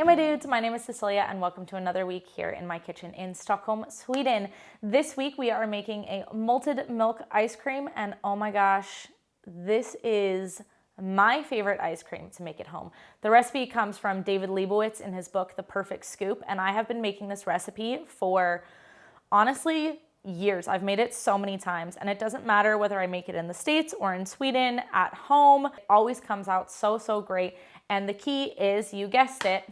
Hey my dudes, my name is Cecilia and welcome to another week here in my kitchen in Stockholm, Sweden. This week we are making a malted milk ice cream and oh my gosh, this is my favorite ice cream to make at home. The recipe comes from David Leibowitz in his book, The Perfect Scoop, and I have been making this recipe for honestly years. I've made it so many times and it doesn't matter whether I make it in the States or in Sweden at home. It always comes out so great. And the key is, you guessed it,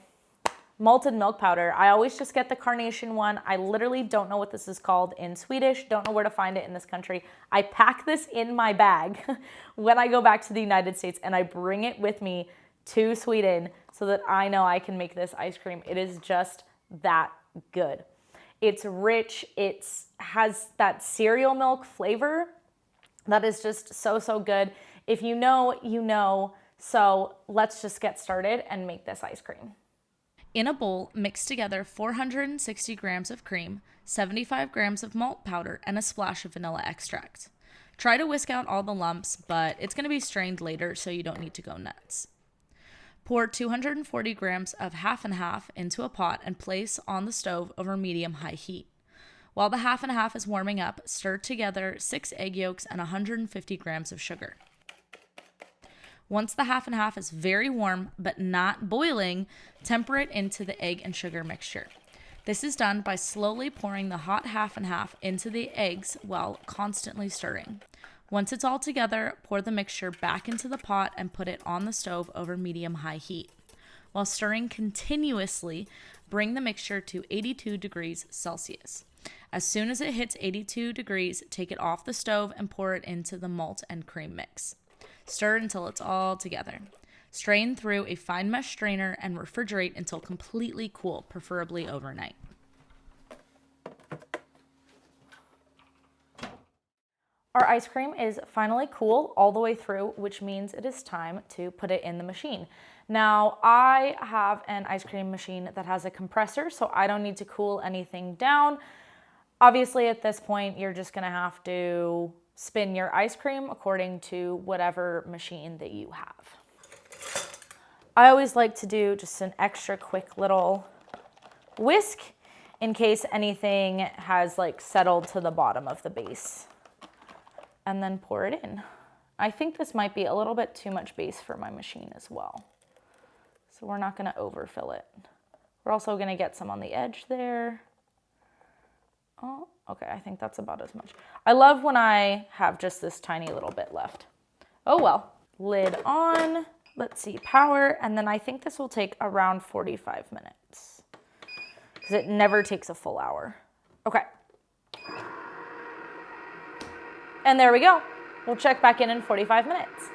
malted milk powder. I always just get the carnation one. I literally don't know what this is called in Swedish, don't know where to find it in this country. I pack this in my bag when I go back to the United States and I bring it with me to Sweden so that I know I can make this ice cream. It is just that good. It's rich, it has that cereal milk flavor that is just so good. If you know, you know. So let's just get started and make this ice cream. In a bowl, mix together 460 grams of cream, 75 grams of malt powder, and a splash of vanilla extract. Try to whisk out all the lumps, but it's going to be strained later, so you don't need to go nuts. Pour 240 grams of half and half into a pot and place on the stove over medium-high heat. While the half and half is warming up, stir together 6 egg yolks and 150 grams of sugar. Once the half and half is very warm but not boiling, temper it into the egg and sugar mixture. This is done by slowly pouring the hot half and half into the eggs while constantly stirring. Once it's all together, pour the mixture back into the pot and put it on the stove over medium-high heat. While stirring continuously, bring the mixture to 82 degrees Celsius. As soon as it hits 82 degrees, take it off the stove and pour it into the malt and cream mix. Stir until it's all together. Strain through a fine mesh strainer and refrigerate until completely cool, preferably overnight. Our ice cream is finally cool all the way through, which means it is time to put it in the machine. Now, I have an ice cream machine that has a compressor, so I don't need to cool anything down. Obviously, at this point, you're just gonna have to spin your ice cream according to whatever machine that you have. I always like to do just an extra quick little whisk in case anything has like settled to the bottom of the base. And then pour it in. I think this might be a little bit too much base for my machine as well. So we're not gonna overfill it. We're also gonna get some on the edge there. Oh, okay, I think that's about as much. I love when I have just this tiny little bit left. Oh well, lid on, let's see, power, and then I think this will take around 45 minutes because it never takes a full hour. Okay. And there we go. We'll check back in 45 minutes.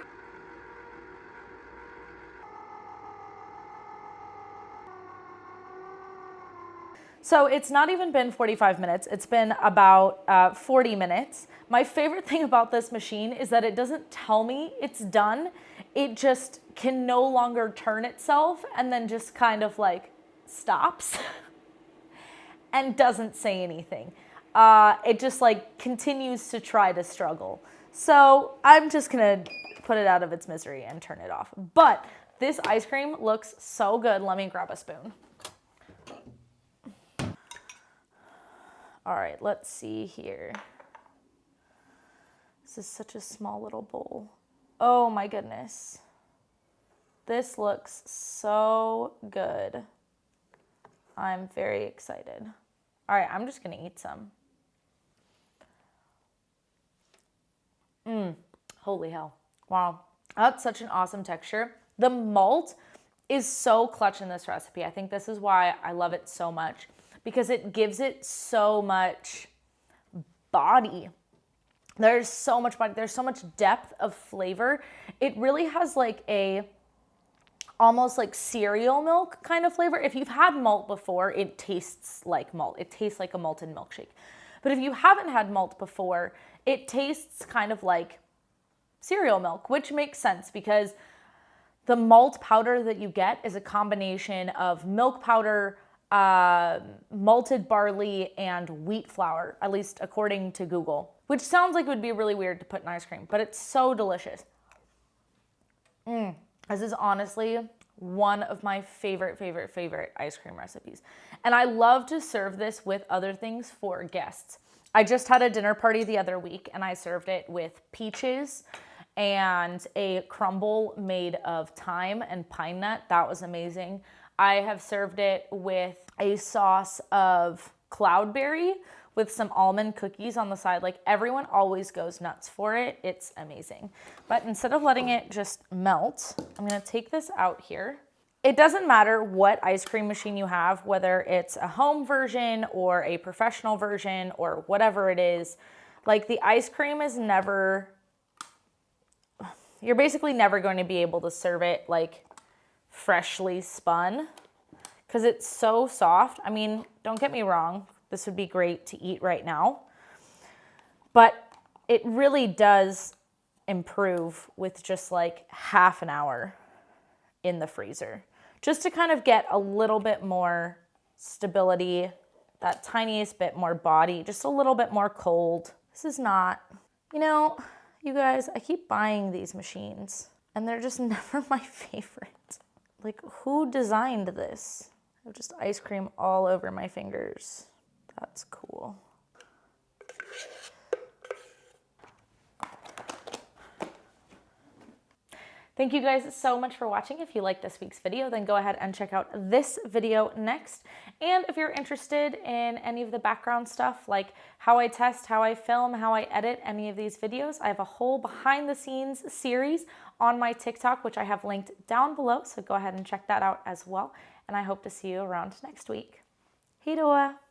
So it's not even been 45 minutes, it's been about 40 minutes. My favorite thing about this machine is that it doesn't tell me it's done. It just can no longer turn itself and then just kind of like stops and doesn't say anything. It just like continues to try to struggle. So I'm just gonna put it out of its misery and turn it off. But this ice cream looks so good. Let me grab a spoon. All right, let's see here. This is such a small little bowl. Oh my goodness. This looks so good. I'm very excited. All right, I'm just gonna eat some. Holy hell. Wow, that's such an awesome texture. The malt is so clutch in this recipe. I think this is why I love it so much, because it gives it so much body. There's so much body, there's so much depth of flavor. It really has like almost like cereal milk kind of flavor. If you've had malt before, it tastes like malt. It tastes like a malted milkshake. But if you haven't had malt before, it tastes kind of like cereal milk, which makes sense because the malt powder that you get is a combination of milk powder, malted barley, and wheat flour, at least according to Google, which sounds like it would be really weird to put in ice cream, but it's so delicious. This is honestly one of my favorite ice cream recipes. And I love to serve this with other things for guests. I just had a dinner party the other week and I served it with peaches and a crumble made of thyme and pine nut. That was amazing. I have served it with a sauce of cloudberry with some almond cookies on the side. Like, everyone always goes nuts for it. It's amazing. But instead of letting it just melt, I'm gonna take this out here. It doesn't matter what ice cream machine you have, whether it's a home version or a professional version or whatever it is. Like, the ice cream is never, you're basically never going to be able to serve it like freshly spun because it's so soft. I mean, don't get me wrong, this would be great to eat right now, but it really does improve with just like half an hour in the freezer, just to kind of get a little bit more stability, that tiniest bit more body, just a little bit more cold. This is not, you know, you guys, I keep buying these machines and they're just never my favorite. Like, who designed this? I have just ice cream all over my fingers. That's cool. Thank you guys so much for watching. If you liked this week's video, then go ahead and check out this video next. And if you're interested in any of the background stuff, like how I test, how I film, how I edit any of these videos, I have a whole behind the scenes series on my TikTok, which I have linked down below. So go ahead and check that out as well. And I hope to see you around next week. Hej då!